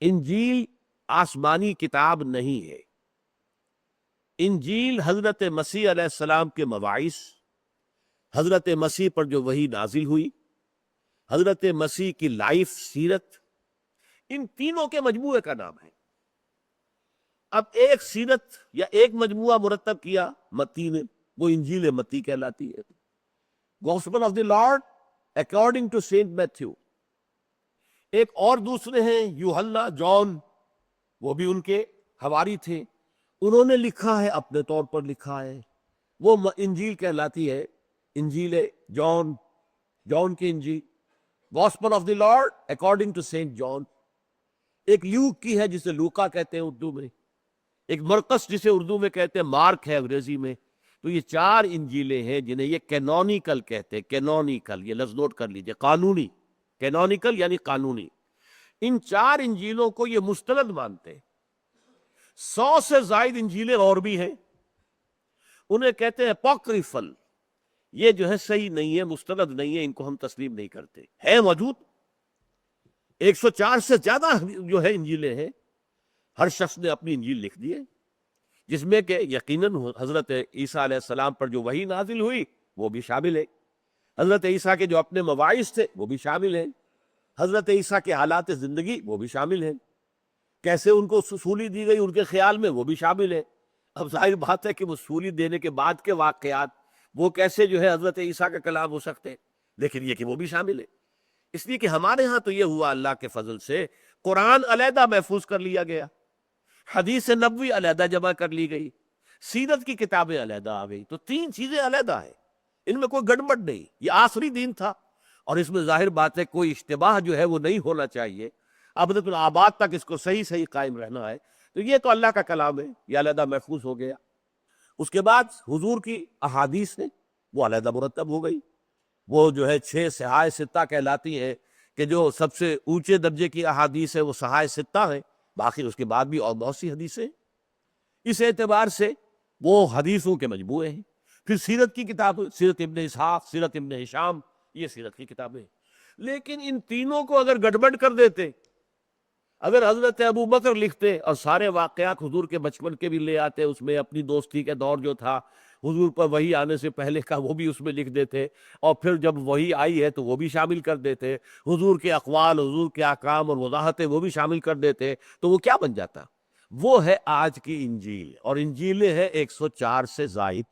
انجیل آسمانی کتاب نہیں ہے. انجیل حضرت مسیح علیہ السلام کے مواعظ، حضرت مسیح پر جو وحی نازل ہوئی، حضرت مسیح کی لائف سیرت، ان تینوں کے مجموعے کا نام ہے. اب ایک سیرت یا ایک مجموعہ مرتب کیا متی نے، وہ انجیل متی کہلاتی ہے. Gospel of the lord according to saint Matthew. ایک اور دوسرے ہیں یوحنا، جان، وہ بھی ان کے حواری تھے، انہوں نے لکھا ہے، اپنے طور پر لکھا ہے، وہ انجیل کہلاتی ہے. انجیل جان، جان کی انجیل، gospel of the lord according to saint John. ایک لیوک کی ہے جسے لوکا کہتے ہیں اردو میں، ایک مرقس جسے اردو میں کہتے ہیں مارک ہے انگریزی میں. تو یہ چار انجیلیں ہیں جنہیں یہ کینونیکل کہتے ہیں. کینونیکل، یہ لفظ نوٹ کر لیجئے، قانونی. کینونیکل یعنی قانونی. ان چار انجیلوں کو یہ مستند مانتے ہیں. 100 سے زائد انجیلیں اور بھی ہیں، انہیں کہتے ہیں اپوکریفل. یہ جو ہے صحیح نہیں ہے، مستند نہیں ہے، ان کو ہم تسلیم نہیں کرتے. ہے موجود 104 سے زیادہ جو ہے انجیلیں ہیں. ہر شخص نے اپنی انجیل لکھ دی ہے، جس میں کہ یقیناً حضرت عیسیٰ علیہ السلام پر جو وحی نازل ہوئی وہ بھی شامل ہے، حضرت عیسیٰ کے جو اپنے مواعظ تھے وہ بھی شامل ہیں، حضرت عیسیٰ کے حالات زندگی وہ بھی شامل ہیں، کیسے ان کو سولی دی گئی ان کے خیال میں وہ بھی شامل ہے. اب ظاہر بات ہے کہ وہ سولی دینے کے بعد کے واقعات وہ کیسے جو ہے حضرت عیسیٰ کا کلام ہو سکتے ہیں، لیکن یہ کہ وہ بھی شامل ہے. اس لیے کہ ہمارے ہاں تو یہ ہوا اللہ کے فضل سے، قرآن علیحدہ محفوظ کر لیا گیا، حدیث نبوی علیحدہ جمع کر لی گئی، سیرت کی کتابیں علیحدہ آ گئی. تو تین چیزیں علیحدہ ہیں، ان میں کوئی گڑبڑ نہیں. یہ آخری دین تھا اور اس میں ظاہر بات ہے کوئی اشتباہ جو ہے وہ نہیں ہونا چاہیے. ابد الآباد تک اس کو صحیح صحیح قائم رہنا ہے. تو یہ تو اللہ کا کلام ہے، یہ علیحدہ محفوظ ہو گیا. اس کے بعد حضور کی احادیث ہیں، وہ علیحدہ مرتب ہو گئی. وہ جو ہے 6 صحاح ستہ کہلاتی ہیں، کہ جو سب سے اونچے درجے کی احادیث ہے وہ صحاح ستہ ہیں. باقی اس کے بعد بھی اور بہت سی حدیثیں. اس اعتبار سے وہ حدیثوں کے مجموعے ہیں. پھر سیرت کی کتاب، سیرت ابن اسحاق، سیرت ابن ہشام، یہ سیرت کی کتابیں. لیکن ان تینوں کو اگر گڑبڑ کر دیتے، اگر حضرت ابو بکر لکھتے اور سارے واقعات حضور کے بچپن کے بھی لے آتے، اس میں اپنی دوستی کے دور جو تھا حضور پر وحی آنے سے پہلے کا وہ بھی اس میں لکھ دیتے، اور پھر جب وحی آئی ہے تو وہ بھی شامل کر دیتے، حضور کے اقوال، حضور کے احکام اور وضاحتیں وہ بھی شامل کر دیتے، تو وہ کیا بن جاتا؟ وہ ہے آج کی انجیل. اور انجیلیں ہیں 104 سے زائد.